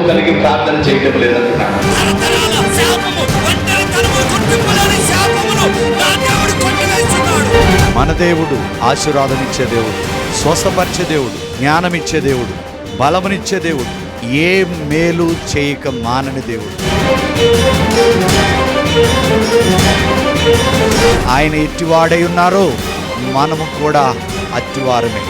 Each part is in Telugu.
కలిగి ప్రార్థన చేయడం లేదంటున్నాడు. మన దేవుడు ఆశీర్వాదమిచ్చే దేవుడు, స్వస్థపరిచే దేవుడు, జ్ఞానమిచ్చే దేవుడు, బలమునిచ్చే దేవుడు, ఏ మేలు చేయక మానని దేవుడు. ఆయన ఎట్టివాడై ఉన్నారో మనము కూడా అట్టివారమే.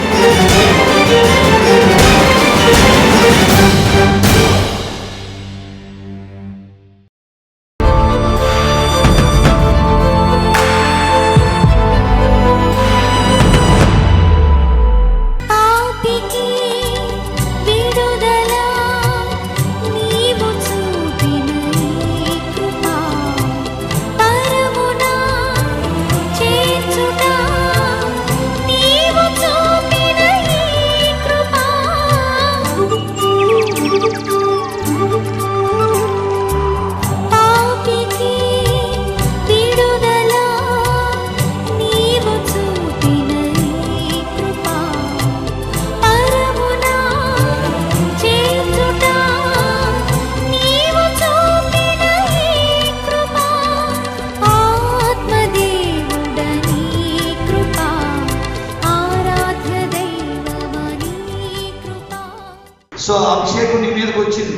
సో అభిషేకం నీ మీదకి వచ్చింది,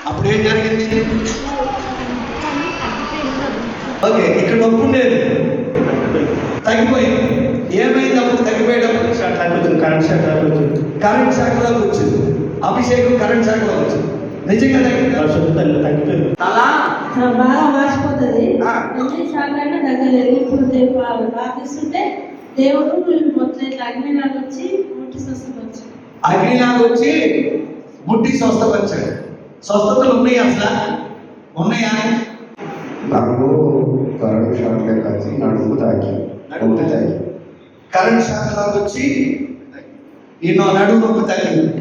అప్పుడు ఏం జరిగింది? ఓకే, ఇక్కడ నొప్పి ఉండేది తగ్గిపోయింది. ఏమైంది అప్పుడు తగ్గిపోయేటప్పుడు? కరెంట్ శాఖలోకి వచ్చింది. అభిషేకం కరెంట్ శాఖలోకి వచ్చింది. నిజంగా తగ్గిపోయింది. బాగా వాసిపోతుంది, తగ్గలేదు. ఇప్పుడు ప్రార్థిస్తుంటే దేవుడు మొత్తం ఇట్లా అగ్నిలాగా వచ్చి ముట్టి స్వస్థపరిచాడు. అగ్నిలాగా వచ్చి ముట్టి స్వస్థపరిచాడు. స్వస్థతలు ఉన్నాయి, అసలు ఉన్నాయా? నాకు కరెంట్ షాక్లే కాచి నడుము తాకి కరెంట్ షాక్లాగా వచ్చి నేను నడుము నొప్పి తగ్గింది.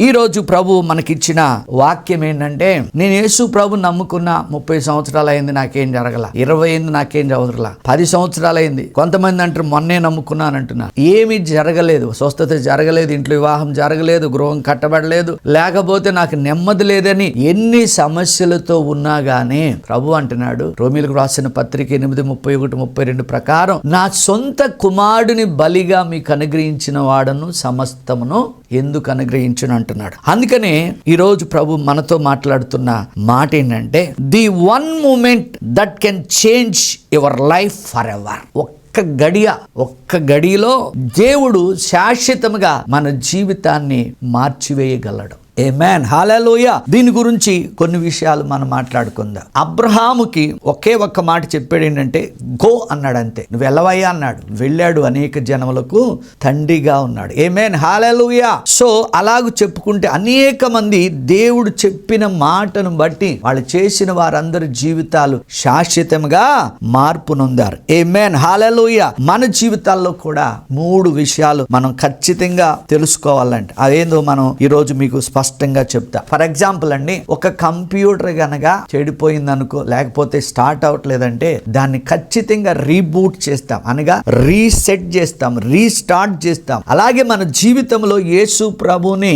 ఈరోజు ప్రభు మనకిచ్చిన వాక్యం ఏంటంటే, నేను యేసు ప్రభు నమ్ముకున్న 30 సంవత్సరాలు అయింది, నాకేం జరగల. 20 అయింది, నాకేం జరగల. 10 సంవత్సరాలు అయింది. కొంతమంది అంటారు మొన్నే నమ్ముకున్నాను అంటున్నారు. ఏమీ జరగలేదు, స్వస్థత జరగలేదు, ఇంట్లో వివాహం జరగలేదు, గృహం కట్టబడలేదు, లేకపోతే నాకు నెమ్మది లేదని ఎన్ని సమస్యలతో ఉన్నా గానీ ప్రభు అంటున్నాడు, రోమీలకు రాసిన పత్రిక 8:31-32 ప్రకారం, నా సొంత కుమారుడిని బలిగా మీకు అనుగ్రహించిన వాడను సమస్తమును ఎందుకు అనుగ్రహించును అంటున్నాడు. అందుకనే ఈరోజు ప్రభు మనతో మాట్లాడుతున్న మాట ఏంటంటే, the one moment that can change your life forever. ఒక్క గడియలో దేవుడు శాశ్వతంగా మన జీవితాన్ని మార్చివేయగలడు. ఆమేన్, హల్లెలూయా. దీని గురించి కొన్ని విషయాలు మనం మాట్లాడుకుందాం. అబ్రహాముకి ఒకే ఒక్క మాట చెప్పాడు, ఏంటంటే గో అన్నాడు, అంతే. నువ్వు వెళ్ళవయ్యా అన్నాడు. వెళ్ళాడు, అనేక జనములకు తండ్రిగా ఉన్నాడు. ఆమేన్, హల్లెలూయా. సో అలాగూ చెప్పుకుంటే అనేక మంది దేవుడు చెప్పిన మాటను బట్టి వాళ్ళు చేసిన వారందరి జీవితాలు శాశ్వతంగా మార్పు నొందారు. ఆమేన్, హల్లెలూయా. మన జీవితాల్లో కూడా 3 విషయాలు మనం ఖచ్చితంగా తెలుసుకోవాలంటే అదేందో మనం ఈరోజు మీకు స్పష్టంగా చెప్తా. ఫర్ ఎగ్జాంపుల్ అండి, ఒక కంప్యూటర్ గనక చెడిపోయింది అనుకో, లేకపోతే స్టార్ట్ అవ్వట్లేదంటే దాన్ని ఖచ్చితంగా రీబూట్ చేస్తాం, అనగా రీసెట్ చేస్తాం, రీస్టార్ట్ చేస్తాం. అలాగే మన జీవితంలో యేసు ప్రభుని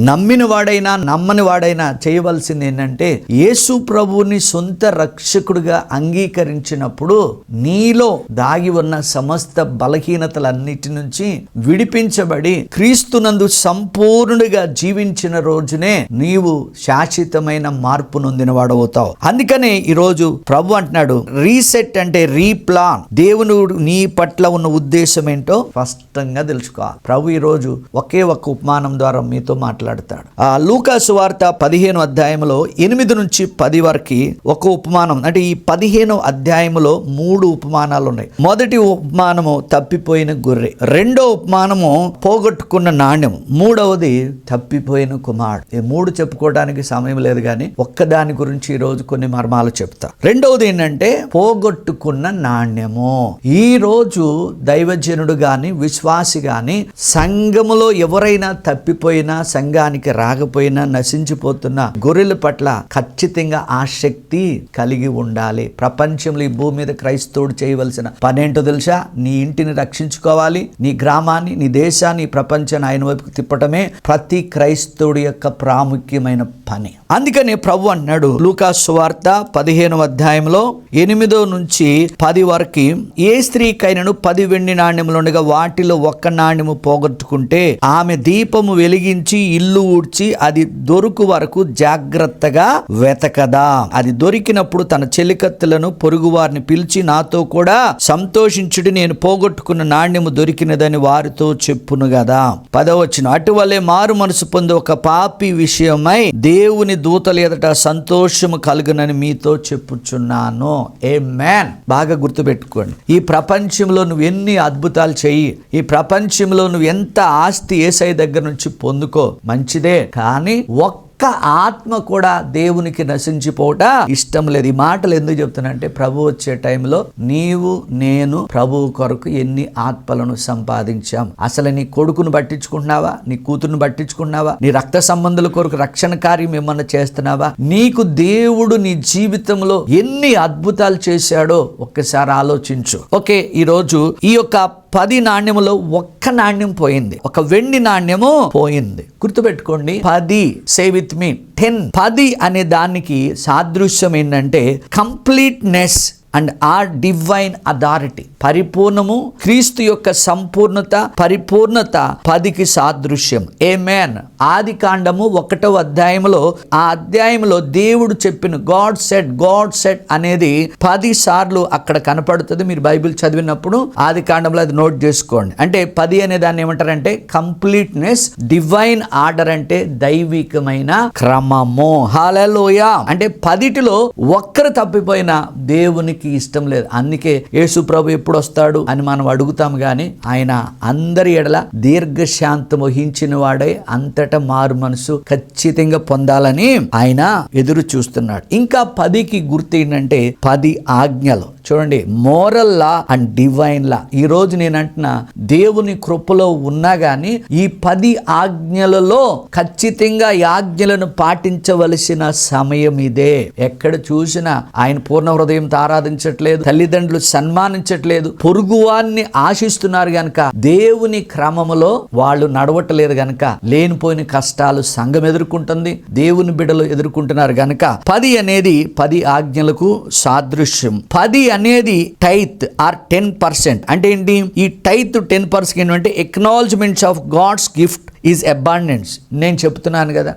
నమ్మిన వాడైనా నమ్మని వాడైనా చేయవలసింది ఏంటంటే, యేసు ప్రభుని సొంత రక్షకుడిగా అంగీకరించినప్పుడు నీలో దాగి ఉన్న సమస్త బలహీనతలన్నిటి నుంచి విడిపించబడి క్రీస్తునందు సంపూర్ణుడిగా జీవించిన రోజునే నీవు శాశ్వతమైన మార్పు నొందిన వాడవుతావు. అందుకనే ఈరోజు ప్రభు అంటున్నాడు, రీసెట్ అంటే రీప్లాన్. దేవుడు నీ పట్ల ఉన్న ఉద్దేశం ఏంటో స్పష్టంగా తెలుసుకోవాలి. ప్రభు ఈరోజు ఒకే ఒక్క ఉపమానం ద్వారా మీతో మాట్లాడతాడు. లూకా సువార్త 15వ అధ్యాయంలో 8-10 వరకు ఒక ఉపమానం, అంటే ఈ 15వ అధ్యాయంలో 3 ఉపమానాలు ఉన్నాయి. మొదటి ఉపమానము తప్పిపోయిన గొర్రె, రెండో ఉపమానము పోగొట్టుకున్న నాణ్యం, మూడవది తప్పిపోయిన కుమారుడు. ఈ 3 చెప్పుకోవడానికి సమయం లేదు, కానీ ఒక్కదాని గురించి ఈ రోజు కొన్ని మర్మాలు చెప్తా. రెండవది ఏంటంటే పోగొట్టుకున్న నాణ్యము. ఈ రోజు దైవజనుడు గాని విశ్వాసి గాని సంఘములో ఎవరైనా తప్పిపోయినా, సంఘానికి రాకపోయినా, నశించిపోతున్న గొర్రెల పట్ల ఖచ్చితంగా ఆసక్తి కలిగి ఉండాలి. ప్రపంచంలో ఈ భూమి మీద క్రైస్తవుడు చేయవలసిన పనేంటో తెలుసా? నీ ఇంటిని రక్షించుకోవాలి, నీ గ్రామాన్ని, నీ దేశాన్ని, ప్రపంచాన్ని ఆయన వైపుకు తిప్పటమే ప్రతి క్రైస్తవుడి యొక్క ప్రాముఖ్యమైన పని. అందుకనే ప్రభు అంటున్నాడు లూకా సువార్త 15వ అధ్యాయంలో 8 నుంచి 10 వరకు, ఏ స్త్రీకైనను 10 వెండి నాణ్యములుండగా వాటిలో ఒక్క నాణ్యము పోగొట్టుకుంటే ఆమె దీపము వెలిగించి ఇల్లు ఊడ్చి అది దొరుకు వరకు జాగ్రత్తగా వెతకదా. అది దొరికినప్పుడు తన చెలికత్తెలను పొరుగు వారిని పిలిచి నాతో కూడా సంతోషించుడి, నేను పోగొట్టుకున్న నాణ్యము దొరికినదని వారితో చెప్పును కదా. 10వ వచనం, అటువలే మారు మనసు పొంది ఒక పాపి విషయమై దేవుని దూతల ఎదుట సంతోషము కలుగునని మీతో చెప్పుచున్నాను. ఆమేన్. బాగా గుర్తుపెట్టుకోండి, ఈ ప్రపంచంలో నువ్వు ఎన్ని అద్భుతాలు చెయ్యి, ఈ ప్రపంచంలో నువ్వు ఎంత ఆస్తి యేసయ్య దగ్గర నుంచి పొందుకో, మంచిదే. కానీ ఒక్క ఆత్మ కూడా దేవునికి నశించిపోవట ఇష్టం లేదు. ఈ మాటలు ఎందుకు చెప్తున్నా ప్రభు వచ్చే టైంలో నీవు నేను ప్రభువు కొరకు ఎన్ని ఆత్మలను సంపాదించాం. అసలు నీ కొడుకును పట్టించుకుంటున్నావా, నీ కూతురును పట్టించుకుంటున్నావా, నీ రక్త సంబంధుల కొరకు రక్షణ కార్యం ఏమన్నా చేస్తున్నావా? నీకు దేవుడు నీ జీవితంలో ఎన్ని అద్భుతాలు చేశాడో ఒక్కసారి ఆలోచించు. ఓకే, ఈరోజు ఈ యొక్క 10 నాణ్యములో ఒక్క నాణ్యం పోయింది, ఒక వెండి నాణ్యము పోయింది. గుర్తుపెట్టుకోండి, 10 సే విత్ మీ 10 అనే దానికి సాదృశ్యం ఏంటంటే completeness and or divine authority. పరిపూర్ణము, క్రీస్తు యొక్క సంపూర్ణత, పరిపూర్ణత 10కి సాదృశ్యం. ఆమేన్. ఆది కాండము 1వ అధ్యాయంలో, ఆ అధ్యాయంలో దేవుడు చెప్పిన గాడ్ సెడ్ అనేది 10 సార్లు అక్కడ కనపడుతుంది. మీరు బైబిల్ చదివినప్పుడు ఆది కాండంలో అది నోట్ చేసుకోండి. అంటే 10 అనే దాన్ని ఏమంటారంటే కంప్లీట్నెస్, డివైన్ ఆర్డర్ అంటే దైవికమైన క్రమము. హల్లెలూయా. అంటే 10లో ఒక్కరు తప్పిపోయినా దేవునికి ఇష్టం లేదు. అందుకే యేసు ప్రభు ఎప్పుడు వస్తాడు అని మనం అడుగుతాం, గాని ఆయన అందరి ఎడల దీర్ఘశాంతం వహించిన వాడే అంతటా మారు మనసు ఖచ్చితంగా పొందాలని ఆయన ఎదురు చూస్తున్నాడు. ఇంకా 10కి గుర్తు ఏంటంటే 10 ఆజ్ఞలు. చూడండి, మోరల్ లా అండ్ డివైన్ లా. ఈ రోజు నేను అంటున్నా, దేవుని కృపలో ఉన్నా గాని ఈ 10 ఆజ్ఞలలో ఖచ్చితంగా ఈ ఆజ్ఞలను పాటించవలసిన సమయం ఇదే. ఎక్కడ చూసినా ఆయన పూర్ణ హృదయంతో ఆరాధించట్లేదు, తల్లిదండ్రులు సన్మానించట్లేదు, పొరుగువాన్ని ఆశిస్తున్నారు గనక దేవుని క్రమములో వాళ్ళు నడవట్లేదు గనక లేనిపోయిన కష్టాలు సంఘం ఎదుర్కొంటుంది, దేవుని బిడ్డలు ఎదుర్కొంటున్నారు గనక 10 అనేది 10 ఆజ్ఞలకు సాదృశ్యం. 10 అనేది టైత్ ఆర్ 10%. అంటే ఏంటి? ఈ టైత్ 10% ఏంటంటే acknowledgements of God's gift is abundance. నేను చెప్తున్నాను కదా,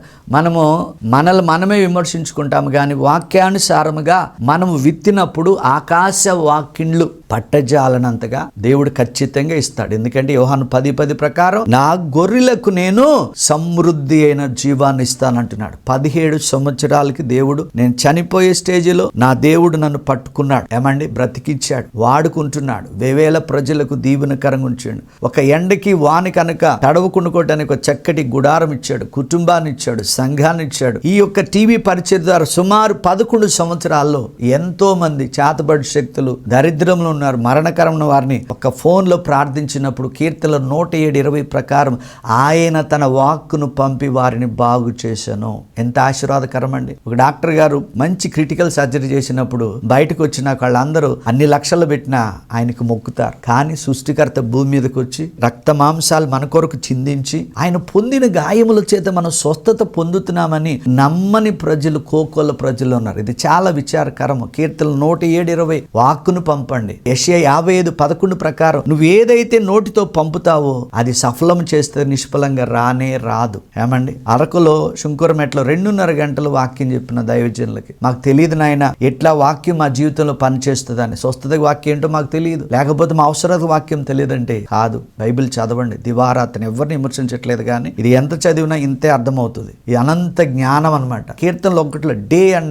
మనమే విమర్శించుకుంటాము, కానీ వాక్యానుసారముగా మనము విత్తినప్పుడు ఆకాశ వాక్యంలు పట్టజాలనంతగా దేవుడు ఖచ్చితంగా ఇస్తాడు. ఎందుకంటే యోహాను 10:10 ప్రకారం నా గొర్రెలకు నేను సమృద్ధి అయిన జీవాన్ని ఇస్తానంటున్నాడు. 17 సంవత్సరాలకి దేవుడు, నేను చనిపోయే స్టేజిలో నా దేవుడు నన్ను పట్టుకున్నాడు, ఏమండి బ్రతికిచ్చాడు, వాడుకుంటున్నాడు, వేవేల ప్రజలకు దీవెనకరంగా ఉంచాడు. ఒక ఎండకి వాని కనుక తడవకుండుకోవడానికి ఒక చక్కటి గుడారం ఇచ్చాడు, కుటుంబాన్ని ఇచ్చాడు, సంఘాన్ని ఇచ్చాడు. ఈ యొక్క టీవీ పరిచయం ద్వారా సుమారు 11 సంవత్సరాల్లో ఎంతో మంది చేతబడి శక్తులు దరిద్రంలో ఉన్నారు, మరణకరమైన వారిని ఒక ఫోన్లో ప్రార్థించినప్పుడు కీర్తన 107:20 ప్రకారం ఆయన తన వాక్కును పంపి వారిని బాగు చేశాను. ఎంత ఆశీర్వాదకరం అండి. ఒక డాక్టర్ గారు మంచి క్రిటికల్ సర్జరీ చేసినప్పుడు బయటకు వచ్చిన వాళ్ళందరూ అన్ని లక్షలు పెట్టినా ఆయనకు మొక్కుతారు. కానీ సృష్టికర్త భూమి మీదకి వచ్చి రక్త మాంసాలు మన కొరకు చిందించి ఆయన పొందిన గాయముల చేత మనం స్వస్థత పొందుతున్నామని నమ్మని ప్రజలు, కోకొల్ల ప్రజలు ఉన్నారు. ఇది చాలా విచారకరం. కీర్తన 107:20 వాక్కును పంపండి. యెషయా 55:11 ప్రకారం నువ్వు ఏదైతే నోటితో పంపుతావో అది సఫలం చేస్తే నిష్ఫలంగా రానే రాదు. ఏమండి, అరకులో శుంకరమెట్లో 2.5 గంటలు వాక్యం చెప్పిన దైవజనులకి, మాకు తెలియదు నాయన ఎట్లా వాక్యం మా జీవితంలో పనిచేస్తుందని. స్వస్థత వాక్యం ఏంటో మాకు తెలియదు, లేకపోతే మా అవసరత వాక్యం తెలియదంటే కాదు. బైబిల్ చదవండి దివారాత్రిని. ఎవరిని విమర్శించట్లేదు, కానీ ఇది ఎంత చదివినా ఇంతే అర్థమవుతుంది. ఈ అనంత జ్ఞానం అనమాట. కీర్తనలో 1 డే అండ్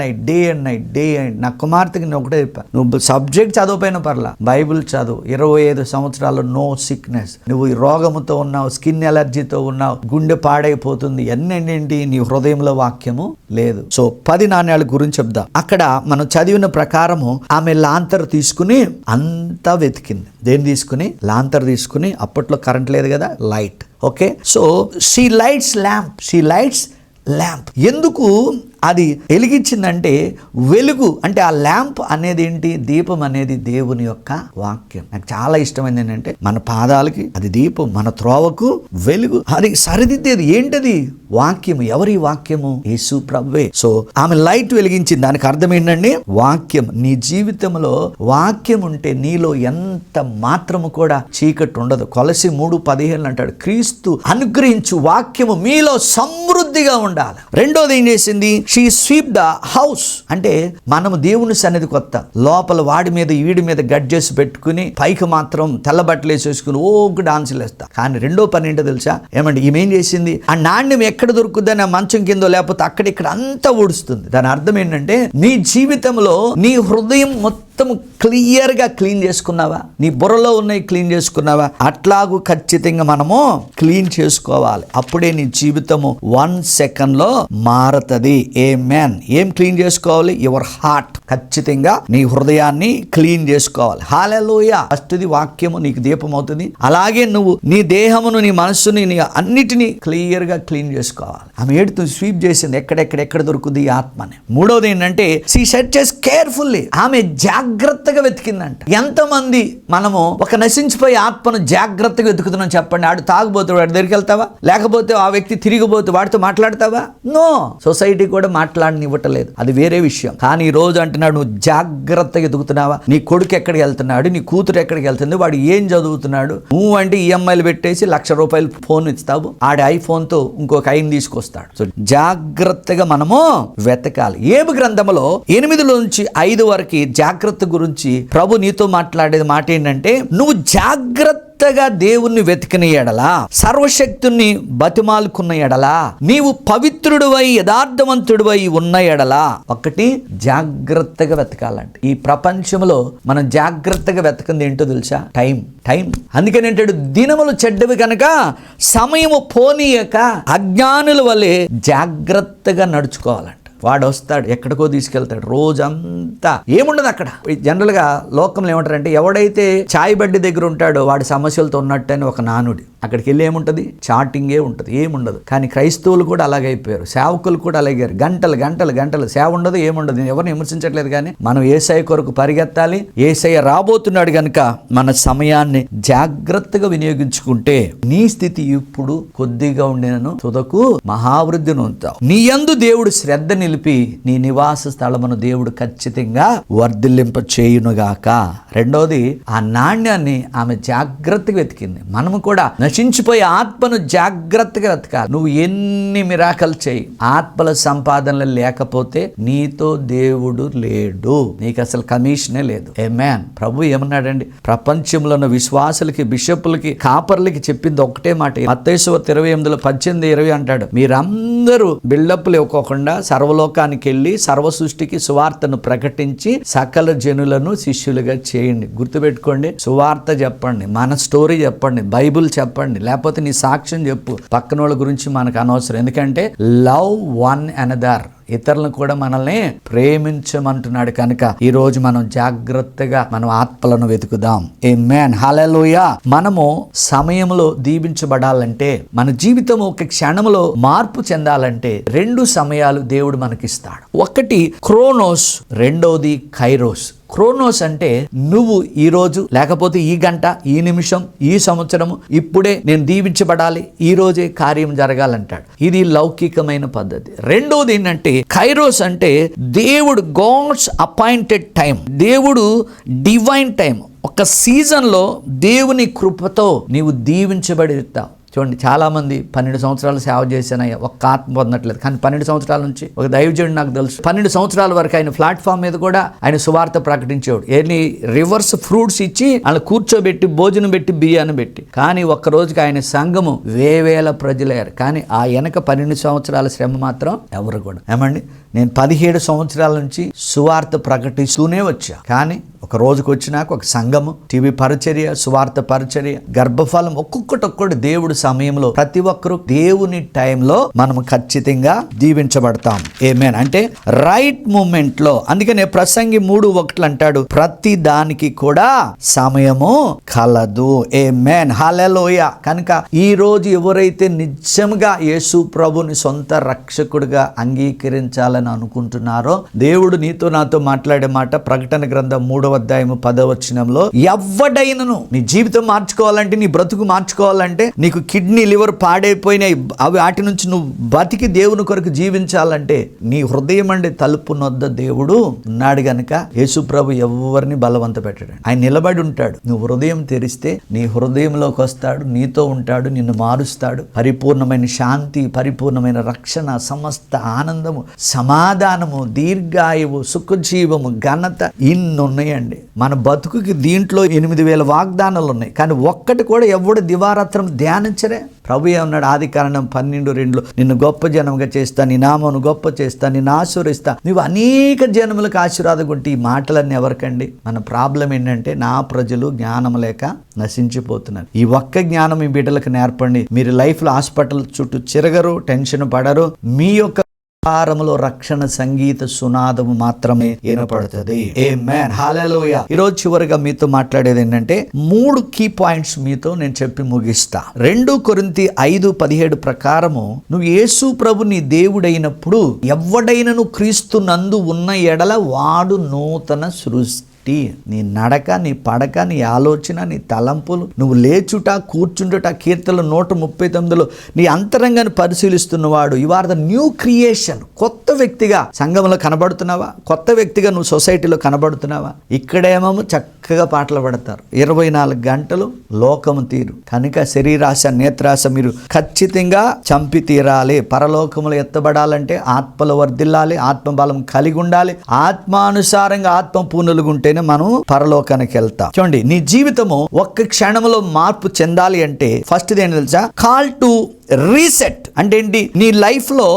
నైట్. నా కుమార్తెకి నేను ఒకటే చెప్పాను, నువ్వు సబ్జెక్ట్ చదవపోయినా పర్లా, బైబిల్ చదువు. 25 సంవత్సరాలు నో సిక్నెస్. నువ్వు రోగముతో ఉన్నావు, స్కిన్ ఎలర్జీతో ఉన్నావు, గుండె పాడైపోతుంది, ఎన్నేంటి నీ హృదయంలో వాక్యము లేదు. సో 10 నాణ్యాల గురించి చెప్దాం. అక్కడ మనం చదివిన ప్రకారము ఆమె లాంతర్ తీసుకుని అంతా వెతికింది. దేని తీసుకుని? లాంతర్ తీసుకుని. అప్పట్లో కరెంట్ లేదు కదా, light. Okay, so she lights lamp. ఎందుకు అది వెలిగించిందంటే వెలుగు అంటే ఆ ల్యాంప్ అనేది ఏంటి? దీపం అనేది దేవుని యొక్క వాక్యం. నాకు చాలా ఇష్టమైంది ఏంటంటే మన పాదాలకి అది దీపం, మన త్రోవకు వెలుగు. అది సరిదిద్దేది ఏంటది? వాక్యము. ఎవరి వాక్యము? యేసు ప్రభువే. సో ఆమె లైట్ వెలిగించింది. దానికి అర్థం ఏంటండి? వాక్యం. నీ జీవితంలో వాక్యం ఉంటే నీలో ఎంత మాత్రము కూడా చీకటి ఉండదు. కొలసి 3:15 అంటాడు, క్రీస్తు అనుగ్రహించు వాక్యము మీలో సమృద్ధిగా ఉండాలి. రెండోది ఏం చేసింది? She sweep the house. అంటే మనము దేవుని సన్నిధి కొత్త లోపల వాడి మీద వీడి మీద గడ్జెస్ పెట్టుకుని పైకి మాత్రం తెల్ల బట్టలు వేసేసుకుని ఓకు డాన్సులు వేస్తా. కానీ రెండో పని ఏంటో తెలుసా? ఏమండి ఈమె ఏం చేసింది? ఆ నాణ్యం ఎక్కడ దొరుకుతుందని ఆ మంచం కిందో లేకపోతే అక్కడిక్కడ అంతా ఊడుస్తుంది. దాని అర్థం ఏంటంటే నీ జీవితంలో నీ హృదయం మొత్తం క్లియర్ గా క్లీన్ చేసుకున్నావా? నీ బుర్రలో ఉన్నాయి క్లీన్ చేసుకున్నావా? అట్లాగూ ఖచ్చితంగా మనము క్లీన్ చేసుకోవాలి. అప్పుడే నీ జీవితము 1 సెకండ్ లో మారుతుంది. ఆమేన్. ఏం క్లీన్ చేసుకోవాలి? Your heart. ఖచ్చితంగా నీ హృదయాన్ని క్లీన్ చేసుకోవాలి. హల్లెలూయా. ఫస్ట్ది వాక్యము నీకు దీపం అవుతుంది. అలాగే నువ్వు నీ దేహమును, నీ మనస్సుని, నీ అన్నిటినీ క్లియర్ గా క్లీన్ చేసుకోవాలి. ఆమె ఏడుతూ స్వీప్ చేసింది. ఎక్కడ దొరుకుతుంది ఈ ఆత్మని. మూడోది ఏంటంటే షీ సెర్చెస్ కేర్ఫుల్లీ. ఆమె జాగ్రత్తగా వెతికిందంట. ఎంతమంది మనము ఒక నశించిపోయే ఆత్మను జాగ్రత్తగా వెతుకుతున్నాం చెప్పండి? ఆడు తాగుబోతే వాడి దగ్గరికి వెళ్తావా? లేకపోతే ఆ వ్యక్తి తిరిగిపోతే వాడితో మాట్లాడతావా? నో. సొసైటీ కూడా మాట్లాడనివ్వట్లేదు, అది వేరే విషయం. కానీ ఈ రోజు అంటున్నాడు, నువ్వు జాగ్రత్తగా ఎదుగుతున్నావా? నీ కొడుకు ఎక్కడికి వెళ్తున్నాడు? నీ కూతురు ఎక్కడికి వెళ్తుంది? వాడు ఏం చదువుతున్నాడు? నువ్వు అంటే ఈఎంఐలు పెట్టేసి ₹1,00,000 ఫోన్ ఇస్తావు, ఆడి ఐఫోన్ తో ఇంకొక ఐని తీసుకొస్తాడు. సో జాగ్రత్తగా మనము వెతకాలి. ఏబు గ్రంథంలో 8-5 వరకు జాగ్రత్త గురించి ప్రభు నీతో మాట్లాడేది మాట ఏంటంటే, నువ్వు జాగ్రత్తగా దేవుణ్ణి వెతికిన ఎడలా, సర్వశక్తుని బతిమాలుకున్న ఎడలా, నీవు పవిత్రుడివై యథార్థవంతుడివై ఉన్న ఎడలా. ఒకటి, జాగ్రత్తగా వెతకాలంటే. ఈ ప్రపంచంలో మనం జాగ్రత్తగా వెతకంది ఏంటో తెలుసా? టైం. అందుకని ఏంటాడు, దినములు చెడ్డవి కనుక సమయము పోనీయక అజ్ఞానుల వలె జాగ్రత్తగా నడుచుకోవాలంట. వాడు వస్తాడు, ఎక్కడికో తీసుకెళ్తాడు, రోజంతా ఏముండదు అక్కడ. జనరల్గా లోకంలో ఏమంటారంటే, ఎవడైతే చాయ్ బడ్డి దగ్గర ఉంటాడో వాడి సమస్యలతో ఉన్నట్టు అని ఒక నానుడి. అక్కడికి వెళ్ళి ఏముంటుంది? చాటింగే ఉంటుంది, ఏముండదు. కానీ క్రైస్తవులు కూడా అలాగైపోయారు, సేవకులు కూడా అలాగారు. గంటలు సేవ ఉండదు, ఏముండదు. ఎవరిని విమర్శించట్లేదు, కానీ మనం యేసయ్య కొరకు పరిగెత్తాలి. యేసయ్య రాబోతున్నాడు కనుక మన సమయాన్ని జాగ్రత్తగా వినియోగించుకుంటే నీ స్థితి ఇప్పుడు కొద్దిగా ఉండేనను తుదకు మహావృద్ధి నొందుతావు. నీ యందు దేవుడు శ్రద్ధ నిలిపి నీ నివాస స్థలమును దేవుడు ఖచ్చితంగా వర్ధిల్లింప చేయునుగాక. రెండోది, ఆ నాణ్యాన్ని ఆమె జాగ్రత్తగా వెతికింది. మనము కూడా నశించిపోయే ఆత్మను జాగ్రత్తగా వెతకాలి. నువ్వు ఎన్ని మిరాకల్ చేయి, ఆత్మల సంపాదనలు లేకపోతే నీతో దేవుడు లేడు, నీకు అసలు కమిషనే లేదు. ఆమేన్. ప్రభు ఏమన్నాడండి? ప్రపంచంలో ఉన్న విశ్వాసులకి, బిషపులకి, కాపర్లకి చెప్పింది ఒకటే మాట. మత్తయి 28:18-20 అంటాడు, మీరందరూ బిల్డప్లు ఇవ్వకోకుండా సర్వలోకానికి వెళ్ళి సర్వ సృష్టికి సువార్తను ప్రకటించి సకల జనులను శిష్యులుగా చేయండి. గుర్తుపెట్టుకోండి, సువార్త చెప్పండి, మన స్టోరీ చెప్పండి, బైబుల్ చెప్పండి, లేకపోతే నీ సాక్ష్యం చెప్పు. పక్కన వాళ్ళ గురించి మనకు అనవసరం. ఎందుకంటే లవ్ వన్ అనదర్, ఇతరులను కూడా మనల్ని ప్రేమించమంటున్నాడు కనుక ఈ రోజు మనం జాగ్రత్తగా మనం ఆత్మలను వెతుకుదాం. ఆమేన్. హల్లెలూయా. మనము సమయంలో దీవించబడాలంటే, మన జీవితం ఒక క్షణంలో మార్పు చెందాలంటే 2 సమయాలు దేవుడు మనకిస్తాడు. ఒకటి క్రోనోస్, రెండోది కైరోస్. క్రోనోస్ అంటే నువ్వు ఈ రోజు, లేకపోతే ఈ గంట, ఈ నిమిషం, ఈ సంవత్సరము, ఇప్పుడే నేను దీవించబడాలి, ఈ రోజే కార్యం జరగాలంటాడు. ఇది లౌకికమైన పద్ధతి. రెండోది ఏంటంటే కైరోస్ అంటే దేవుడు, గాడ్స్ అపాయింటెడ్ టైం, దేవుడు డివైన్ టైం. ఒక సీజన్లో దేవుని కృపతో నీవు దీవించబడతావు. చూడండి, చాలామంది 12 సంవత్సరాలు సేవ చేశానయ్యా, ఒక్క ఆత్మ పొందట్లేదు. కానీ 12 సంవత్సరాల నుంచి ఒక దైవజనుడు నాకు తెలుసు, 12 సంవత్సరాల వరకు ఆయన ప్లాట్ఫామ్ మీద కూడా ఆయన సువార్త ప్రకటించేవాడు. ఎన్ని రివర్స్ ఫ్రూట్స్ ఇచ్చి అలా కూర్చోబెట్టి, భోజనం పెట్టి, బియ్యాన్ని పెట్టి. కానీ ఒక్క రోజుకి ఆయన సంఘము వేవేల ప్రజలయ్యారు. కానీ ఆ వెనక 12 సంవత్సరాల శ్రమ మాత్రం ఎవరు కూడా. ఏమండి, నేను 17 సంవత్సరాల నుంచి సువార్త ప్రకటిస్తూనే వచ్చా. కానీ ఒక రోజుకు వచ్చినాక ఒక సంఘము, టీవీ పరిచర్య, సువార్త పరిచర్య, గర్భఫలం, ఒక్కొక్కటి దేవుడు సమయంలో, ప్రతి ఒక్కరు దేవుని టైంలో మనము ఖచ్చితంగా దీవించబడతాం. ఆమేన్. అంటే రైట్ మూమెంట్ లో. అందుకనే ప్రసంగి 3:1 అంటాడు, ప్రతి దానికి కూడా సమయము కలదు. ఆమేన్. హల్లెలూయా. కనుక ఈ రోజు ఎవరైతే నిజంగా యేసు ప్రభుని సొంత రక్షకుడిగా అంగీకరించాలని అనుకుంటున్నారో, దేవుడు నీతో నాతో మాట్లాడే మాట ప్రకటన గ్రంథం 3:10 ఎవడైనను నీ జీవితం మార్చుకోవాలంటే, నీ బ్రతుకు మార్చుకోవాలంటే, నీకు కిడ్నీ లివర్ పాడైపోయినాయి, అవి వాటి నుంచి నువ్వు బతికి దేవుని కొరకు జీవించాలంటే నీ హృదయం అండి తలుపు నొద్ద దేవుడు ఉన్నాడు గనుక యేసు ప్రభు ఎవరిని బలవంత పెట్టాడు. ఆయన నిలబడి ఉంటాడు. నువ్వు హృదయం తెరిస్తే నీ హృదయంలోకి వస్తాడు, నీతో ఉంటాడు, నిన్ను మారుస్తాడు. పరిపూర్ణమైన శాంతి, పరిపూర్ణమైన రక్షణ, సమస్త ఆనందము, సమాధానము, దీర్ఘాయువు, సుఖజీవము, ఘనత ఇన్ని ఉన్నాయండి. మన బతుకుకి దీంట్లో 8,000 వాగ్దానాలు ఉన్నాయి. కానీ ఒక్కటి కూడా ఎవడు దివారాత్రం ధ్యానించరే. ప్రభు ఏమన్నాడు? ఆదికాండం 12:2 నిన్ను గొప్ప జనముగా చేస్తా, నీ నామమును గొప్ప చేస్తా, నిన్ను ఆశీర్వదిస్తా, నువ్వు అనేక జనములకు ఆశీర్వాదం ఉంటే. ఈ మాటలన్నీ ఎవరికండి? మన ప్రాబ్లం ఏంటంటే నా ప్రజలు జ్ఞానం లేక నశించిపోతున్నారు. ఈ ఒక్క జ్ఞానం మీ బిడ్డలకు నేర్పండి. మీరు లైఫ్లో హాస్పిటల్ చుట్టూ చిరగరు, టెన్షన్ పడరు. మీ యొక్క ఆహారములో రక్షణ సంగీత సునాదము మాత్రమే వినపడుతుంది. ఆమేన్, హల్లెలూయా. ఈరోజు చివరిగా మీతో మాట్లాడేది ఏంటంటే 3 కీ పాయింట్స్ మీతో నేను చెప్పి ముగిస్తా. 2 కొరింథీ 5:17 ప్రకారము నువ్వు యేసు ప్రభు నీ దేవుడైనప్పుడు ఎవడైనను క్రీస్తు నందు ఉన్న ఎడల వాడు నూతన సృష్టి. నీ నడక, నీ పడక, నీ ఆలోచన, నీ తలంపులు, నువ్వు లేచుట, కూర్చుండుట, కీర్తనలు 139లో నీ అంతరంగాన్ని పరిశీలిస్తున్నవాడు. You are the new creation. కొత్త వ్యక్తిగా సంఘంలో కనబడుతున్నావా? కొత్త వ్యక్తిగా నువ్వు సొసైటీలో కనబడుతున్నావా? ఇక్కడేమో చక్కగా పాటలు పడతారు, 24 గంటలు లోకము తీరు. కనుక శరీరాశ, నేత్రాశ మీరు ఖచ్చితంగా చంపి తీరాలి. పరలోకములు ఎత్తబడాలంటే ఆత్మలో వర్ధిల్లాలి, ఆత్మబలం కలిగి ఉండాలి. ఆత్మానుసారంగా ఆత్మ పూనులుగుంటే మనం పరలోకానికి వెళ్తాం. చూడండి, నీ జీవితము ఒక్క క్షణంలో మార్పు చెందాలి అంటే ఫస్ట్ ఏంటి తెలుసా? Call to reset. అంటే ఏంటి? నీ లైఫ్లో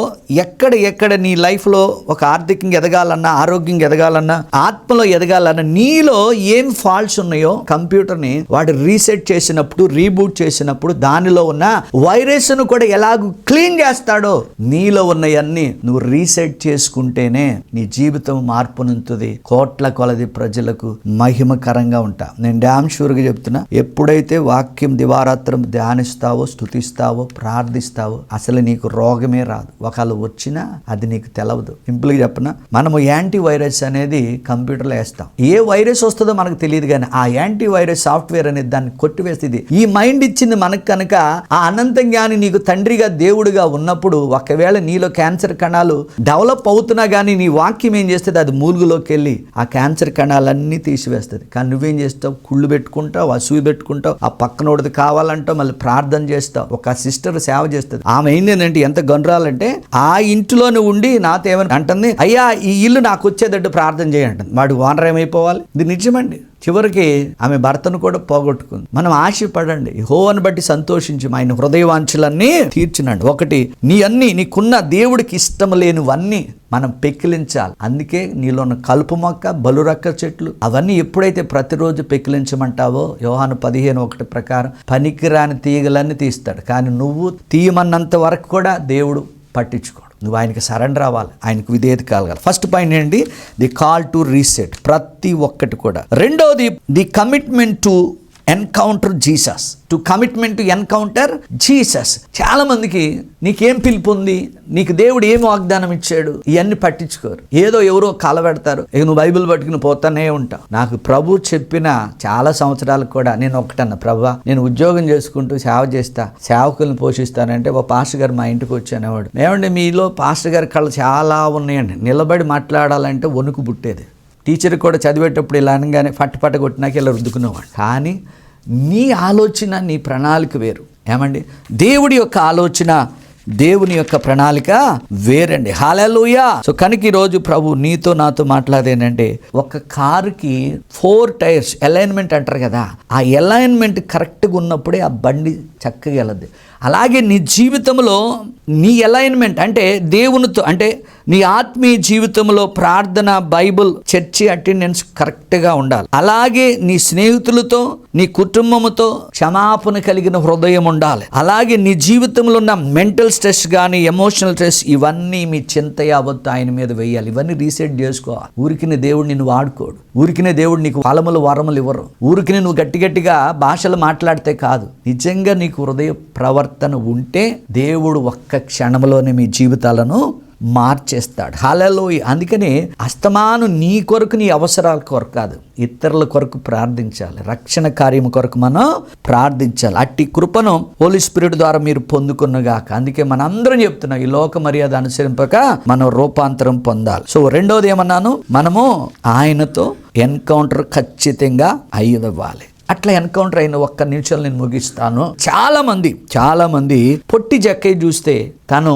ఎక్కడ నీ లైఫ్లో ఒక ఆర్థికంగా ఎదగాలన్నా, ఆరోగ్యంగా ఎదగాలన్నా, ఆత్మలో ఎదగాలన్నా, నీలో ఏం ఫాల్ట్స్ ఉన్నాయో కంప్యూటర్ని వాడు రీసెట్ చేసినప్పుడు, రీబూట్ చేసినప్పుడు దానిలో ఉన్న వైరస్ను కూడా ఎలాగూ క్లీన్ చేస్తాడో నీలో ఉన్నవన్నీ నువ్వు రీసెట్ చేసుకుంటేనే నీ జీవితం మార్పు నిందుతుంది. కోట్ల కొలది ప్రజలకు మహిమకరంగా ఉంటా. నేను డ్యామ్ షూర్గా చెప్తున్నా, ఎప్పుడైతే వాక్యం దివారాత్రం ధ్యానిస్తావో, స్తుతిస్తావో, ప్రార్థిస్తావో అసలు నీకు రోగమే రాదు. ఒకవేళ వచ్చినా అది నీకు తెలవదు. సింపుల్గా చెప్పనా, మనము యాంటీ వైరస్ అనేది కంప్యూటర్లో వేస్తాం. ఏ వైరస్ వస్తుందో మనకు తెలియదు, కానీ ఆ యాంటీ వైరస్ సాఫ్ట్వేర్ అనేది దాన్ని కొట్టివేస్తుంది. ఈ మైండ్ ఇచ్చింది మనకు కనుక ఆ అనంత జ్ఞాని నీకు తండ్రిగా దేవుడిగా ఉన్నప్పుడు ఒకవేళ నీలో క్యాన్సర్ కణాలు డెవలప్ అవుతున్నా కానీ నీ వాక్యం ఏం చేస్తుంది? అది మూలుగులోకి వెళ్ళి ఆ క్యాన్సర్ కణాలన్నీ తీసివేస్తుంది. కానీ నువ్వేం చేస్తావు? కుళ్ళు పెట్టుకుంటావు, అసూయ పెట్టుకుంటావు, ఆ పక్కనోడిది కావాలంటావు, మళ్ళీ ప్రార్థన చేస్తావు. ఒక సిస్టర్ సేవ చేస్తుంది. ఆమె ఏంటంటే ఎంత గొండ్రాలంటే ఆ ఇంట్లోనే ఉండి నాతో ఏమని అంటుంది, అయ్యా ఈ ఇల్లు నాకు వచ్చేటట్టు ప్రార్థన చేయంటుంది. వాడు ఓనర్ ఏమైపోవాలి? ఇది నిజమండి. చివరికి ఆమె భర్తను కూడా పోగొట్టుకుంది. మనం ఆశపడండి, యెహోవాను బట్టి సంతోషించి ఆయన హృదయవాంఛలన్నీ తీర్చినండి. ఒకటి, నీకున్న దేవుడికి ఇష్టం లేనివన్నీ మనం పెకిలించాలి. అందుకే నీలో ఉన్న కలుపు మొక్క, బలురక్క చెట్లు అవన్నీ ఎప్పుడైతే ప్రతిరోజు పెకిలించమంటావో యోహాను 15:1 ప్రకారం పనికిరాని తీగలన్నీ తీస్తాడు. కానీ నువ్వు తీయమన్నంత వరకు కూడా దేవుడు పట్టించుకోడు. నువ్వు ఆయనకి సరెండర్ అవ్వాలి, ఆయనకు విధేయత కలగాలి. ఫస్ట్ పాయింట్ ఏంటి? The call to reset. ప్రతి ఒక్కటి కూడా. రెండోది, the commitment to encounter Jesus. To commitment to encounter Jesus. చాలా మందికి నీకేం పిలుపు ఉంది, నీకు దేవుడు ఏం వాగ్దానం ఇచ్చాడు, ఇవన్నీ పట్టించుకోరు. ఏదో ఎవరో కలబెడతారు, నువ్వు బైబిల్ పట్టుకుని పోతానే ఉంటావు. నాకు ప్రభు చెప్పిన చాలా సంవత్సరాలకు కూడా నేను ఒకటన్నా, ప్రభువా నేను ఉద్యోగం చేసుకుంటూ సేవ చేస్తా, సేవకులను పోషిస్తానంటే ఒక పాస్టర్ గారు మా ఇంటికి వచ్చి అనేవాడు, ఏమంటే మీలో పాస్టర్ గారి కళ్ళు చాలా ఉన్నాయండి, నిలబడి మాట్లాడాలంటే వణుకు పుట్టేది. టీచర్ కూడా చదివేటప్పుడు ఇలా అనగానే పట్ట కొట్టినాక ఇలా రుద్దుకునేవాడు. కానీ నీ ఆలోచన, నీ ప్రణాళిక వేరు. ఏమండి? దేవుడి యొక్క ఆలోచన, దేవుని యొక్క ప్రణాళిక వేరండి. హల్లెలూయా. సో కనుక ఈరోజు ప్రభు నీతో నాతో మాట్లాడేనంటే, ఒక కారుకి 4 టైర్స్ అలైన్మెంట్ అంటారు కదా, ఆ అలైన్మెంట్ కరెక్ట్గా ఉన్నప్పుడే ఆ బండి చక్కగా వెళ్ళదు. అలాగే నీ జీవితంలో నీ అలైన్మెంట్ అంటే దేవునితో, అంటే నీ ఆత్మీయ జీవితంలో ప్రార్థన, బైబుల్, చర్చి అటెండెన్స్ కరెక్ట్గా ఉండాలి. అలాగే నీ స్నేహితులతో, నీ కుటుంబంతో క్షమాపణ కలిగిన హృదయం ఉండాలి. అలాగే నీ జీవితంలో ఉన్న మెంటల్ స్ట్రెస్ కానీ, ఎమోషనల్ స్ట్రెస్, ఇవన్నీ మీ చింత యావత్తు ఆయన మీద వేయాలి. ఇవన్నీ రీసెట్ చేసుకోవాలి. ఊరికినే దేవుడు నిన్ను వాడుకోడు. ఊరికినే దేవుడు నీకు ఫలములు, వరములు ఇవ్వరు. ఊరికినే నువ్వు గట్టిగా భాషలు మాట్లాడితే కాదు. నిజంగా నీకు హృదయ ప్రవర్తన ఉంటే దేవుడు ఒక్క క్షణంలోనే మీ జీవితాలను మార్చేస్తాడు. హల్లెలూయా. అందుకని అస్తమాను నీ కొరకు, నీ అవసరాల కొరకు కాదు, ఇతరుల కొరకు ప్రార్థించాలి. రక్షణ కార్యము కొరకు మనం ప్రార్థించాలి. అట్టి కృపను హోలీ స్పిరిట్ ద్వారా మీరు పొందుకున్నగాక. అందుకే మనందరం చెప్తున్నాం, ఈ లోక మర్యాద అనుసరింపక మనం రూపాంతరం పొందాలి. సో రెండోది ఏమన్నాను, మనము ఆయనతో ఎన్కౌంటర్ ఖచ్చితంగా అయ్యవ్వాలి. అట్లా ఎన్కౌంటర్ అయిన ఒక్క నిమిషం నేను ముగిస్తాను. చాలా మంది పొట్టి జక్కయ్య చూస్తే తను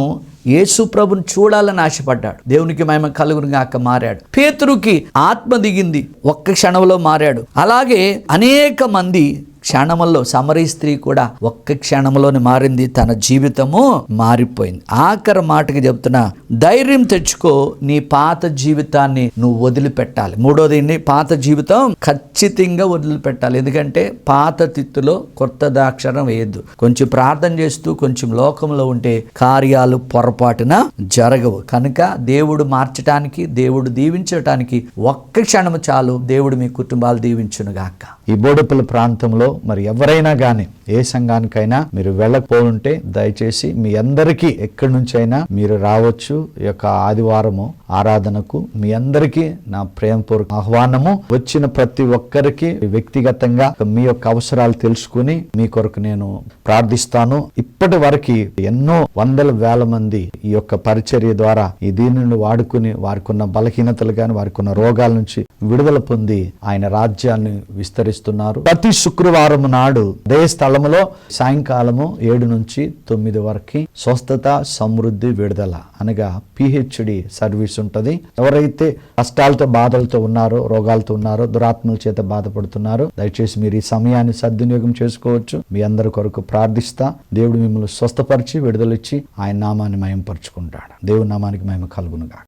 యేసు ప్రభుని చూడాలని ఆశపడ్డాడు. దేవునికి మహిమ కలుగును గాక మారాడు. పేతురుకి ఆత్మ దిగింది, ఒక్క క్షణంలో మారాడు. అలాగే అనేక మంది క్షణంలో, సమరీ స్త్రీ కూడా ఒక్క క్షణంలోనే మారింది, తన జీవితము మారిపోయింది. ఆఖరి మాటకి చెప్తున్నా, ధైర్యం తెచ్చుకో, నీ పాత జీవితాన్ని నువ్వు వదిలిపెట్టాలి. మూడోది, నీ పాత జీవితం ఖచ్చితంగా వదిలిపెట్టాలి. ఎందుకంటే పాత తిత్తులో కొత్త దాక్షరం వేయద్దు. కొంచెం ప్రార్థన చేస్తూ కొంచెం లోకంలో ఉంటే కార్యాలు పొరపాటున జరగవు. కనుక దేవుడు మార్చడానికి, దేవుడు దీవించటానికి ఒక్క క్షణము చాలు. దేవుడు మీ కుటుంబాలు దీవించునుగాక. ఈ బోడుపల్లి ప్రాంతంలో మరి ఎవరైనా కానీ ఏ సంఘానికైనా మీరు వెళ్ళకపోతుంటే దయచేసి మీ అందరికీ ఎక్కడి నుంచైనా మీరు రావచ్చు. ఈ యొక్క ఆదివారము ఆరాధనకు మీ అందరికీ నా ప్రేమపూర్వక ఆహ్వానము. వచ్చిన ప్రతి ఒక్కరికి వ్యక్తిగతంగా మీ యొక్క అవసరాలు తెలుసుకుని మీ కొరకు నేను ప్రార్థిస్తాను. ఇప్పటి వరకు ఎన్నో వందల వేల మంది ఈ యొక్క పరిచర్య ద్వారా ఈ దీనిని వాడుకుని వారికి ఉన్న బలహీనతలు కానీ వారికి ఉన్న రోగాల నుంచి విడుదల పొంది ఆయన రాజ్యాన్ని విస్తరిస్తున్నారు. ప్రతి శుక్రవారం నాడు అదే స్థలములో సాయంకాలము 7 నుంచి 9 వరకు స్వస్థత, సమృద్ధి, విడుదల అనగా PHD సర్వీస్ ఉంటుంది. ఎవరైతే కష్టాలతో, బాధలతో ఉన్నారో, రోగాలతో ఉన్నారో, దురాత్మల చేత బాధపడుతున్నారో దయచేసి మీరు ఈ సమయాన్ని సద్వినియోగం చేసుకోవచ్చు. మీ అందరి కొరకు ప్రార్థిస్తా. దేవుడు మిమ్మల్ని స్వస్థపరిచి విడుదలిచ్చి ఆయన నామాన్ని మహిమపరుచుకుంటాడు. దేవుని నామానికి మహిమ కలుగునుగా.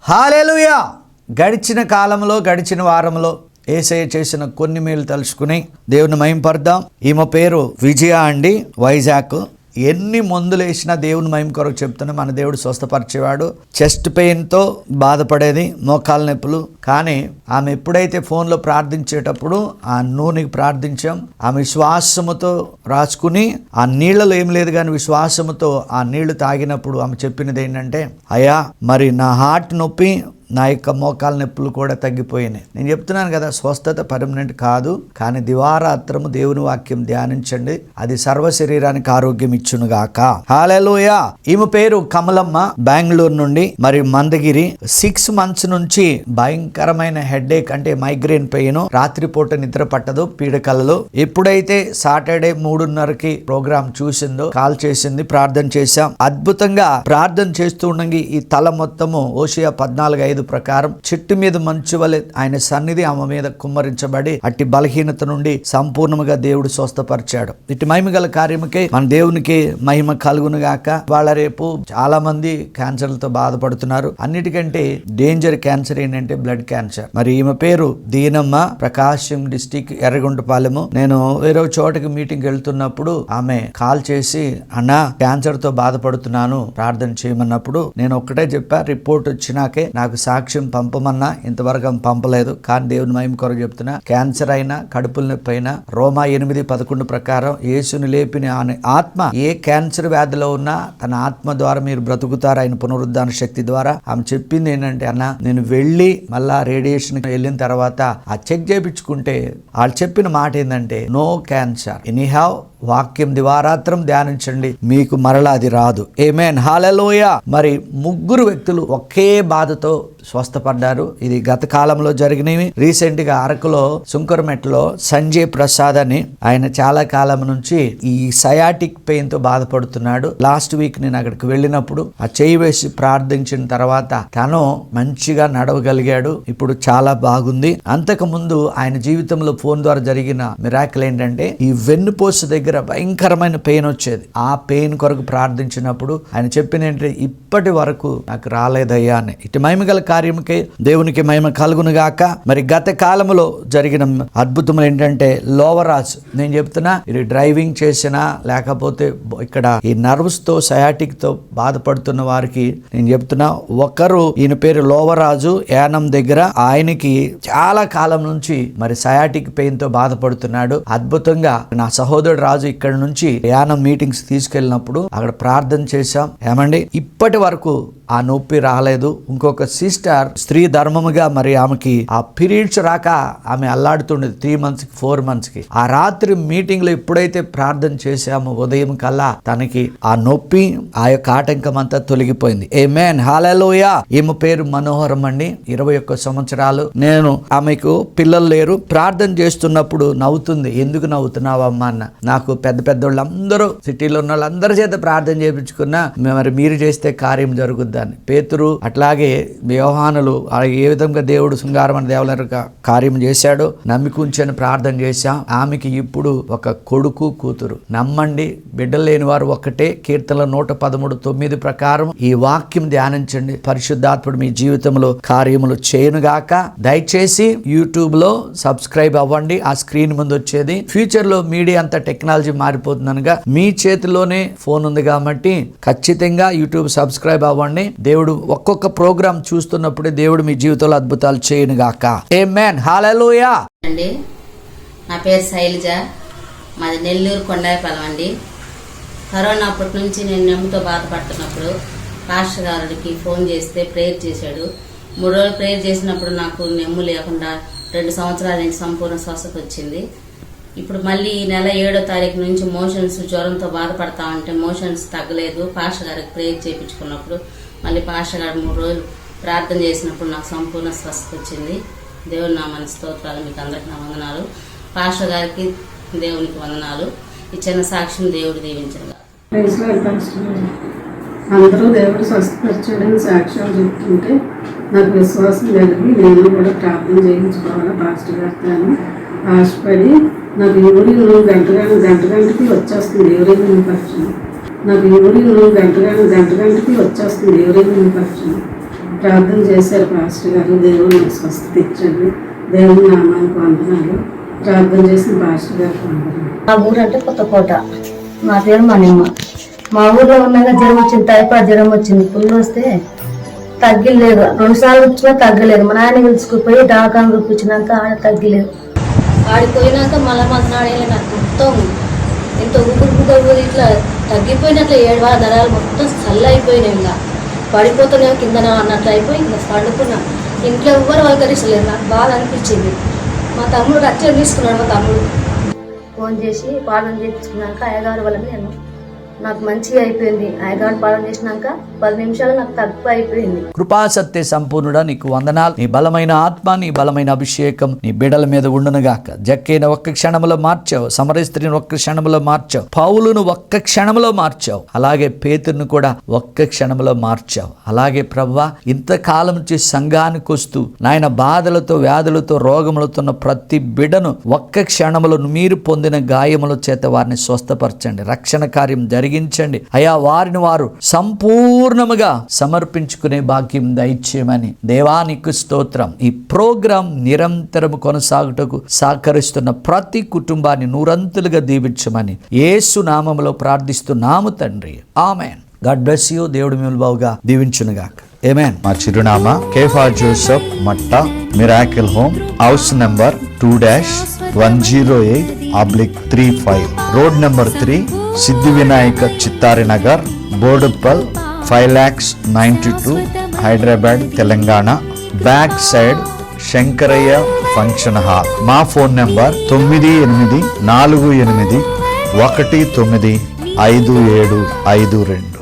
హల్లెలూయా. గడిచిన కాలంలో, గడిచిన వారంలో యేసయ్య చేసిన కొన్ని మేలు తలుచుకుని దేవుని మహిమపడదాం. ఈమె పేరు విజయ అండి, వైజాగ్. ఎన్ని మందులు వేసినా దేవుని మహిమ కొరకు చెప్తున్నా, మన దేవుడు స్వస్థపరిచేవాడు. చెస్ట్ పెయిన్తో బాధపడేది, మోకాళ్ళ నొప్పులు. కానీ ఆమె ఎప్పుడైతే ఫోన్లో ప్రార్థించేటప్పుడు ఆ నూనెకి ప్రార్థించాం, ఆమె విశ్వాసముతో రాసుకుని, ఆ నీళ్ళలో ఏం లేదు కానీ విశ్వాసముతో ఆ నీళ్లు తాగినప్పుడు ఆమె చెప్పినది ఏంటంటే, అయ్యా మరి నా హార్ట్ నొప్పి, నా యొక్క మోకాల నొప్పులు కూడా తగ్గిపోయినాయి. నేను చెప్తున్నాను కదా, స్వస్థత పర్మనెంట్ కాదు, కానీ దివారాత్రము దేవుని వాక్యం ధ్యానించండి, అది సర్వ శరీరానికి ఆరోగ్యం ఇచ్చునుగాక. హల్లెలూయా. ఈమె పేరు కమలమ్మ, బెంగళూరు నుండి, మరి మందగిరి. 6 months నుంచి భయంకరమైన హెడేక్ అంటే మైగ్రేన్ పెయిన్, రాత్రిపూట నిద్ర పట్టదు, పీడకలలు. ఎప్పుడైతే సాటర్డే 3:30కి ప్రోగ్రామ్ చూసిందో కాల్ చేసింది, ప్రార్థన చేశాం. అద్భుతంగా ప్రార్థన చేస్తూ ఉండగా ఈ తల మొత్తము హోషేయ 14:5 ప్రకారం చెట్టు మీద మంచు వలె ఆయన సన్నిధి ఆమె మీద కుమ్మరించబడి అట్టి బలహీనత నుండి సంపూర్ణముగా దేవుడు స్వస్థపరిచాడు. ఇటు మహిమ గల కార్యముకే మన దేవునికి మహిమ కలుగునుగాక. వాళ్ళ రేపు చాలా మంది క్యాన్సర్లతో బాధపడుతున్నారు. అన్నిటికంటే డేంజర్ క్యాన్సర్ ఏంటంటే బ్లడ్ క్యాన్సర్. మరి ఈమె పేరు దీనమ్మ, ప్రకాశం డిస్టిక్, ఎర్రగొండపాలెము. నేను వేరే చోటకి మీటింగ్ వెళ్తున్నప్పుడు ఆమె కాల్ చేసి, అన్నా క్యాన్సర్ తో బాధపడుతున్నాను, ప్రార్థన చేయమన్నప్పుడు నేను ఒక్కటే చెప్పా, రిపోర్ట్ వచ్చినాకే నాకు సాక్ష్యం పంపమన్నా, ఇంతవరకు పంపలేదు. కానీ దేవుని మహిమ కొరకు చెప్తున్నా, క్యాన్సర్ అయినా, కడుపుల నొప్పి అయినా, రోమా 8:11 ప్రకారం యేసుని లేపిన ఆత్మ ఏ క్యాన్సర్ వ్యాధిలో ఉన్నా తన ఆత్మ ద్వారా మీరు బ్రతుకుతారు, ఆయన పునరుద్ధాన శక్తి ద్వారా. ఆమె చెప్పింది ఏంటంటే, అన్న నేను వెళ్ళి మళ్ళా రేడియేషన్ వెళ్ళిన తర్వాత ఆ చెక్ చేయించుకుంటే వాళ్ళు చెప్పిన మాట ఏంటంటే, నో క్యాన్సర్. ఎనీహౌ వాక్యం దివారాత్రం ధ్యానించండి, మీకు మరలా అది రాదు. ఆమేన్. హల్లెలూయా. మరి 3 వ్యక్తులు ఒకే బాధతో స్వస్థపడ్డారు. ఇది గత కాలంలో జరిగినవి. రీసెంట్ గా అరకులో సుంకరమెట్లో సంజయ్ ప్రసాద్ అని, ఆయన చాలా కాలం నుంచి ఈ సయాటిక్ పెయిన్ తో బాధపడుతున్నాడు. లాస్ట్ వీక్ నేను అక్కడికి వెళ్ళినప్పుడు ఆ చేయి వేసి ప్రార్థించిన తర్వాత తను మంచిగా నడవగలిగాడు. ఇప్పుడు చాలా బాగుంది. అంతకు ముందు ఆయన జీవితంలో ఫోన్ ద్వారా జరిగిన మిరాకిల్ ఏంటంటే, ఈ వెన్నుపూస దగ్గర భయంకరమైన పెయిన్ వచ్చేది. ఆ పెయిన్ కొరకు ప్రార్థించినప్పుడు ఆయన చెప్పిన ఏంటంటే, ఇప్పటి వరకు నాకు రాలేదయ్యా అని. ఇటు మహిమ గల కార్యముకే దేవునికి మహిమ కలుగును గాక. మరి గత కాలంలో జరిగిన అద్భుతములు ఏంటంటే లోవరాజు, నేను చెప్తున్నా, ఇది డ్రైవింగ్ చేసినా లేకపోతే ఇక్కడ ఈ నర్వ్స్ తో సయాటిక్ తో బాధపడుతున్న వారికి నేను చెప్తున్నా, ఒకరు ఈయన పేరు లోవరాజు, యానం దగ్గర. ఆయనకి చాలా కాలం నుంచి మరి సయాటిక్ పెయిన్ తో బాధపడుతున్నాడు. అద్భుతంగా నా సహోదరుడు రాజు ఇక్కడ నుంచి యానం మీటింగ్స్ తీసుకెళ్ళినప్పుడు అక్కడ ప్రార్థన చేశాం. ఏమండి, ఇప్పటి వరకు ఆ నొప్పి రాలేదు. ఇంకొక సిస్టర్ స్త్రీ ధర్మముగా మరి ఆమెకి ఆ పీరియడ్స్ రాక ఆమె అల్లాడుతుండేది 3 months కి 4 months కి. ఆ రాత్రి మీటింగ్ లో ఎప్పుడైతే ప్రార్థన చేశామో ఉదయం కల్లా తనకి ఆ నొప్పి, ఆ యొక్క ఆటంకం అంతా తొలగిపోయింది. ఆమేన్, హల్లెలూయా. ఈమె పేరు మనోహరం అండి, 21 సంవత్సరాలు. నేను ఆమెకు పిల్లలు లేరు. ప్రార్థన చేస్తున్నప్పుడు నవ్వుతుంది. ఎందుకు నవ్వుతున్నావమ్మా అన్న. నాకు పెద్ద వాళ్ళందరూ సిటీలో ఉన్న వాళ్ళందరి చేత ప్రార్థన చేయించుకున్నా మరి మీరు చేస్తే కార్యం జరుగుద్దని. పేతురు అట్లాగే యోహానులు ఏ విధంగా దేవుడు శృంగారం అనే దేవుల కార్యం చేశాడో నమ్మికుంచని ప్రార్థన చేశాం. ఆమెకి ఇప్పుడు ఒక కొడుకు కూతురు. నమ్మండి, బిడ్డలు లేని వారు ఒక్కటే. కీర్తనల 113:9 ప్రకారం ఈ వాక్యం ధ్యానించండి. పరిశుద్ధాత్ముడు మీ జీవితంలో కార్యములు చేయనుగాక. దయచేసి యూట్యూబ్ లో సబ్స్క్రైబ్ అవ్వండి. ఆ స్క్రీన్ ముందు వచ్చేది. ఫ్యూచర్ లో మీడియా అంతా టెక్నాలజీ మారిపోతుందనగా మీ చేతిలోనే ఫోన్ ఉంది కాబట్టి ఖచ్చితంగా యూట్యూబ్ సబ్స్క్రైబ్ అవ్వండి. దేవుడు ఒక్కొక్క ప్రోగ్రామ్ చూస్తున్నప్పుడే దేవుడు మీ జీవితంలో అద్భుతాలు చేయనుగాక. ఆమేన్, హల్లెలూయా. అండి, నా పేరు శైలజ, మాది నెల్లూరు కొండాయిపాలెం అండి. కరోనా అప్పటి నుంచి నేను నెమ్ముతో బాధపడుతున్నప్పుడు పాస్టర్ గారికి ఫోన్ చేస్తే ప్రేయర్ చేశాడు. 3 రోజులు ప్రేయర్ చేసినప్పుడు నాకు నెమ్ము లేకుండా 2 సంవత్సరాల నుంచి సంపూర్ణ స్వస్థత వచ్చింది. ఇప్పుడు మళ్ళీ ఈ నెల 7వ తారీఖు నుంచి మోషన్స్, జ్వరంతో బాధపడతా ఉంటే మోషన్స్ తగ్గలేదు. పాస్టర్ గారికి ప్రేయర్ చేయించుకున్నప్పుడు మళ్ళీ పాస్టర్ గారు 3 రోజులు ప్రార్థన చేసినప్పుడు నాకు సంపూర్ణ స్వస్థత వచ్చింది. దేవుని నామానికి స్తోత్రాలు. మీకు అందరికి నా వందనాలు. పాస్టర్ గారికి దేవునికి వందనాలు. ఈ చిన్న సాక్ష్యం దేవుడు దీవించగా. అందరూ దేవుడు స్వస్థపరిచాడని సాక్ష్యాలు చెప్తుంటే నాకు విశ్వాసం కలిగి నేను కూడా ప్రార్థన చేయించుకోవాలా పాస్టర్ గారితో ఆశపడి నాకు యూరిన్ గంటకి వచ్చేస్తుంది యూరిన్ ఇన్ఫెక్షన్. నాకు యూరిన్ గంటకి వచ్చేస్తుంది యూరిన్ ఇన్ఫెక్షన్. ప్రార్థన చేశారు పాస్టర్ గారు, దేవుడు నాకు స్వస్థత ఇచ్చాడు. దేవుని నామానికి వందనాలు. ప్రార్థన చేసిన పాస్టర్ గారికి వందనాలు. మా ఊరు అంటే కొత్తకోట. మా పేరు మనిమ్మ. మా ఊర్లో ఉన్నాక జ్వరం వచ్చింది, టైఫాయిడ్ జ్వరం వచ్చింది. ఫుల్ వస్తే తగ్గలేదు. 2 సార్లు వచ్చినా తగ్గలేదు. మా నాయన పిలుచుకుపోయి డాకాను చూపించినాక ఆయన తగ్గలేదు. ఆడిపోయినాక మళ్ళీ మన్నాడేళ్ళ నాకు మొత్తం ఎంత ఊపిరి ఇట్లా తగ్గిపోయినట్లు 7 వారాల నరాలు మొత్తం చల్ల అయిపోయినాయి. ఇంకా పడిపోతున్నాయి కిందన అన్నట్లు అయిపోయి ఇంకా పండుకున్నా. ఇంట్లో ఎవ్వరు వగరిస్తలేదు. నాకు బాధ అనిపించింది. మా తమ్ముడు రచ్చన తీసుకున్నాడు. మా తమ్ముడు ఫోన్ చేసి పాలన చేయించుకున్నాక అయ్యగారు వల్ల నాకు మంచిగా అయిపోయింది. అయ్యగారు పాలన చేసినాక 10 నిమిషాలు నాకు తగ్గు అయిపోయింది. కృపాసత్య సంపూర్ణుడా నీకు వందనాలు. నీ బలమైన ఆత్మ, నీ బలమైన అభిషేకం నీ బిడ్డల మీద ఉండునుగాక. జక్కైన ఒక్క క్షణంలో మార్చావు, సమరయ స్త్రీని ఒక్క క్షణంలో మార్చావు, పౌలును ఒక్క క్షణంలో మార్చావు, అలాగే పేతురును కూడా ఒక్క క్షణంలో మార్చావు. అలాగే ప్రభువా, ఇంతకాలం నుంచి సంఘానికి వస్తూ నాయన బాధలతో, వ్యాధులతో, రోగములతో ప్రతి బిడ్డను ఒక్క క్షణంలో మీరు పొందిన గాయముల చేత వారిని స్వస్థపరచండి. రక్షణ కార్యం జరిగించండి అయా. వారిని వారు సంపూర్ణముగా సమర్పించుకునే భాగ్యం దయచేయమని దేవానికి స్తోత్రం. ఈ ప్రోగ్రాం నిరంతరం కొనసాగుటకు సహకరిస్తున్న ప్రతి కుటుంబాన్ని నూరంతులుగా దీవించమని యేసు నామములో ప్రార్థిస్తున్నాము తండ్రి. ఆమేన్. God bless you. దేవుడు మిమ్మల్ని బాగుగా దీవించునుగాక. ఆమేన్. మా చిరునామా Kepha Joseph Matta, miracle home, house number 2-108/35, road number 3, Siddhi Vinayaka Chittari Nagar, Boduppal, 5,92,000, Hyderabad, Telangana. Back side Shankaraiah function hall. మా ఫోన్ నెంబర్ 9848195752.